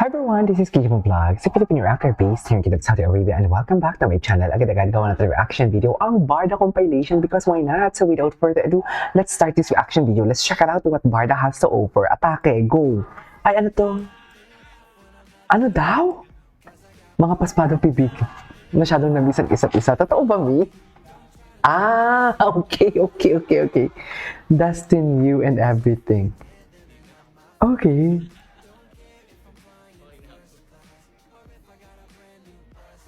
Hi everyone, this is Kiki from Vlogs, a Filipino reactor based here in Kidab, Saudi Arabia, and welcome back to my channel. Agad-agad gawa natin reaction video ang Barda compilation because why not? So without further ado, let's start this reaction video. Let's check it out what Barda has to offer. Atake, go! Ay, ano to? Ano daw? Mga paspadong pibig. Masyadong nabisag isa't isa. Totoo ba, Mi? Ah, okay. Dustin, you and everything. Okay.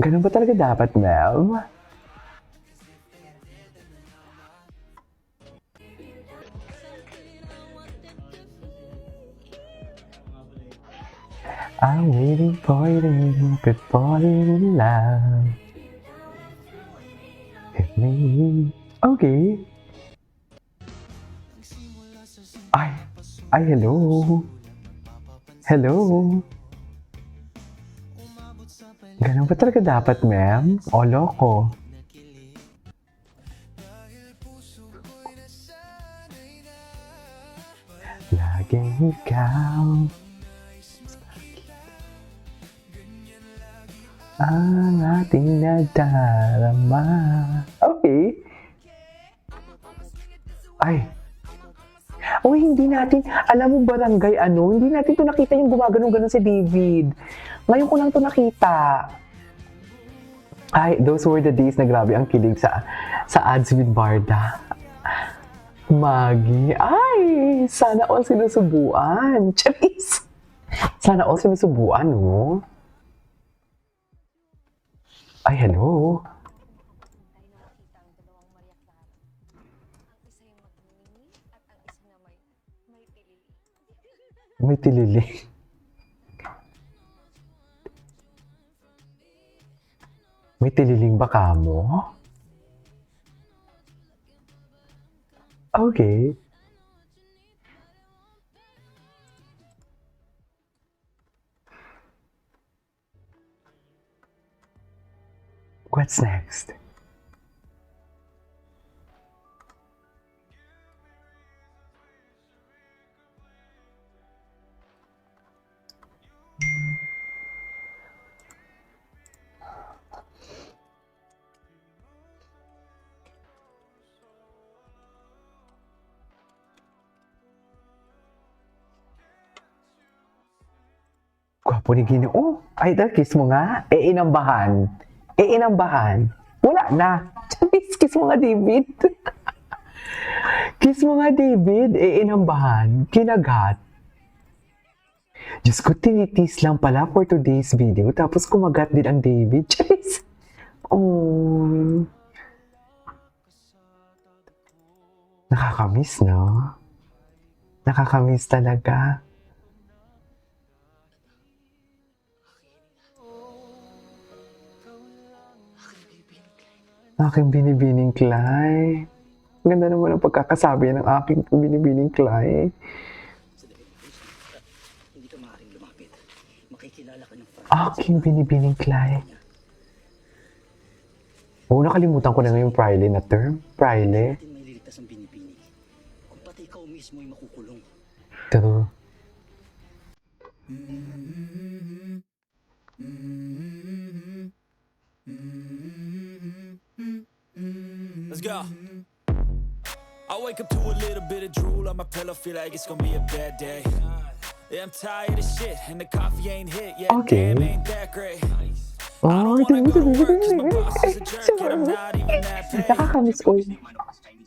Ganun ba talaga dapat, Mel? I'm waiting for you to fall in love with me. Okay. Ay, hello. Hello. Ganun ba talaga dapat, ma'am? O, loko. Laging ikaw ang ating nadarama. Okay. Ay. Oh, hindi natin, alam mo barangay hindi natin to nakita yung gumagano'n-ganon si David. Ngayon ko lang to nakita. Ay, those were the days na grabe ang kilig sa ads with Barda. Maggie, ay, sana all sinusubuan. Charis! Sana all sinusubuan, no? Ay, hello. May tilili. May tililing ba kamo? Okay. What's next? Gwapo ni Ginoo. Oh, idol, kiss mo nga. Inambahan. Inambahan. Wala na. Kiss mo nga, David. Kiss mo nga, David. Inambahan. Kinagat. Diyos ko, tinitis lang pala for today's video. Tapos kumagat din ang David. Charis. Oh. Nakakamiss, no? Nakakamiss talaga. Aking binibining Clay. Ganda naman ang pagkakasabi ng aking binibining Clay. Hindi ka maaaring lumapit. Makikilala ka ng Aking binibining Clay. Oo, nakalimutan ko na ngayon Priley na term. Priley. Hindi may liligtas ang binibining. Kung pati ikaw mismo ay makukulong. True. Let's go. I wake up to a little bit of drool on my pillow, feel like it's gonna be a bad day. Yeah, I'm tired of shit, and the coffee ain't hit yet. Okay. Damn, ain't that great. Oh, nakakamiss ko yun.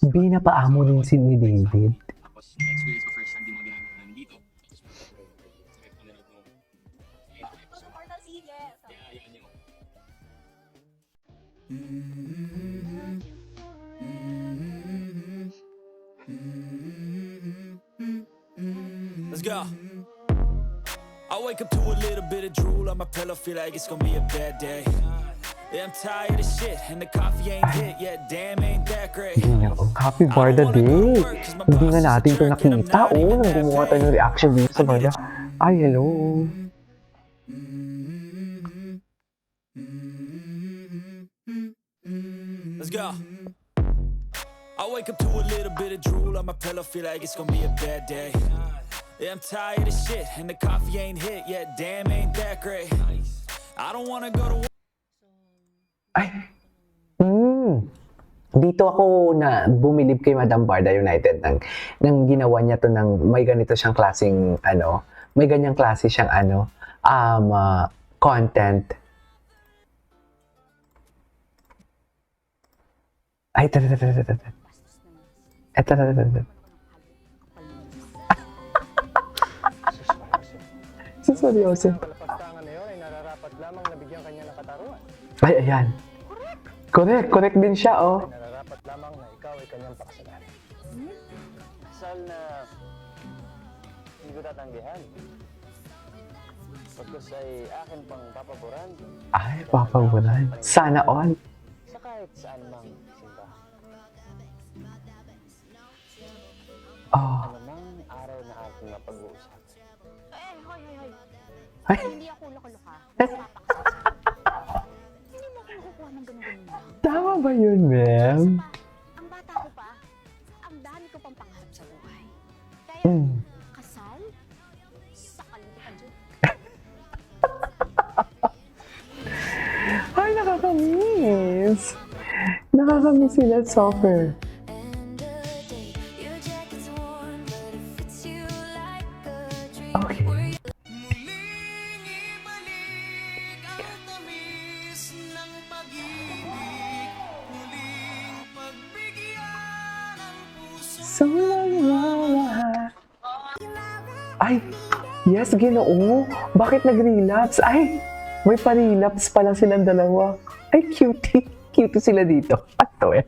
Binapaamo din si ni David. Let's go. I wake up to a little bit of drool on my pillow, feel like it's gonna be a bad day. Yeah, I'm tired of shit, and the coffee ain't hit yet. Damn, ain't that great. Happy Barda Day! Hindi nga natin ito nakita. Nang gumawa tayo ng reaction video sa Barda. Ay, hello. Let's go. I wake up to a little bit of drool on my pillow, feel like it's gonna be a bad day. Yeah, I'm tired of shit, and the coffee ain't hit yet. Damn, ain't that great. I don't wanna go to Ay! Dito ako na bumilib kay Madam Barda United nang ginawa niya to ng may ganito siyang klaseng may ganyang klase siyang content. Ay, ito. Seryoso. Palapagtangan na yun ay nararapat lamang na bigyan kanya ng katarungan. Ay, ayan. Correct din siya, oh. Nararapat lamang na ikaw ay kanyang pakasalan. Kasal na hindi ko tatanggihan. Pagkus ay akin pang papaboran Ay, papagulan. Sana all. sa kahit saan mang simbahan. Oh. Ano mang araw na ating mapag-uusap. Hoy. Ay, Hindi ako loko-loka. Hindi mo ako kukuha ng ganun-ganun lang. tama ba yun, ma'am? Ang bata ko pa, ang dami ko pang pangarap sa buhay. Kaya, kasal? Sakal kita dyan. Ay, nakakamiss. Nakakamiss sila, Soffer. Okay. So lahat. Ay, yes, Ginoo. Bakit nag-relapse? Ay, may pa-relapse pala silang dalawa. Ay, cutie. Cutie sila dito. Ato eh.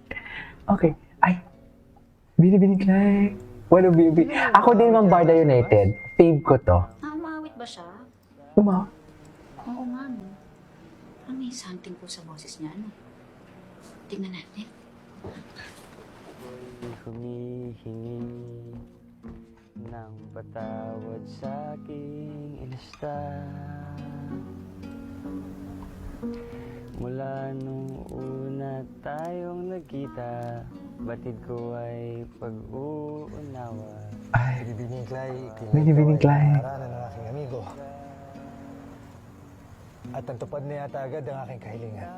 Okay. Ay, Bini Clay. Bueno, baby. Ako din Ma'am Barda United. Fave ko to. Umawit ba siya? Uma. Oo nga, no. Parang may something po sa boses niya, ano? Tingnan natin. Humihingi ng patawad sa aking inasta. Mula nung una tayong nagkita, batid ko ay pag-uunawa. Ay, Binibining Clay, Binibining Clay. Aranan ng aking amigo. At natupad na yata agad ang aking kahilingan.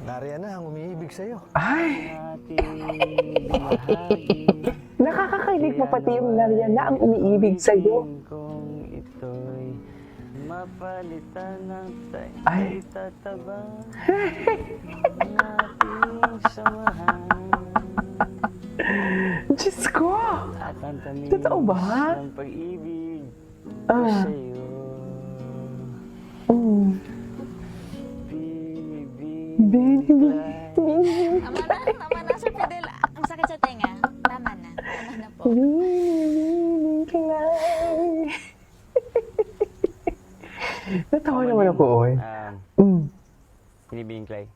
Nariyan na ang umiibig sa'yo. Ay! Nakakakilig mo pati yung nariyan na ang umiibig sa'yo. Kung ito'y mapalitan ng Ay. tataba nating samahan. Diyos ko! At ang tamis Totoo ba? ng pag-ibig ko Ah. sa'yo. Mm. Binibining Tama na, Sir Fidel. Ang sakit sa tenga. Tama na po. Binibining Clay. Natawa naman ako, oy. Binibining Clay.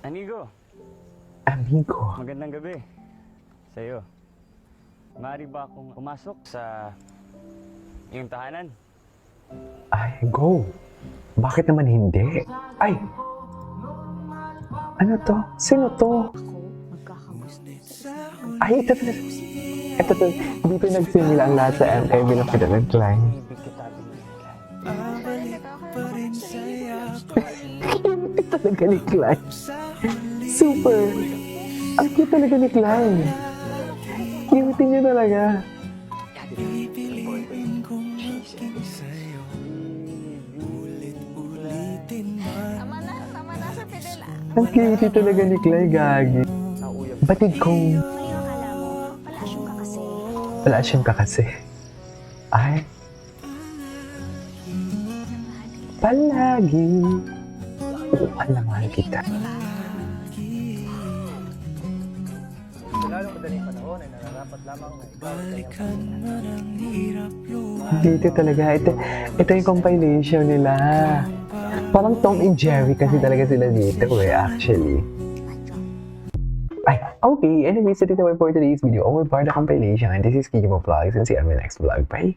Amigo, Amigo. magandang gabi sa'yo. Maaari ba akong pumasok sa iyong tahanan? Ay, go. Bakit naman hindi? Ay! Ano to? Sino to? Ako, magkakagusto. Ay, ito. Ito to. Dito nagsimula ang lahat sa MK bilang Fidel Clay. Ibig kita, Binibining Clay. Cute talaga ni Clay. Super. Ang cute talaga ni Clay. Cute niya talaga. Tama na, Sir Fidel. Ang cute talaga ni Clay, gagi. Batid kong Mali ang akala mo. Palasyon ka kasi. palasyon ka kasi. Ay. Palagi. Alam mahal kita. Sa lalong madaling panahon ay nararapat lamang na ikaw ay kanyang Dito talaga. Ito yung compilation nila. Parang Tom and Jerry kasi talaga sila dito eh, actually. Ay, okay. Anyways, so dito for today's video. Our Barda compilation. And this is Kikimo Vlogs. And see you on my next vlog. Bye!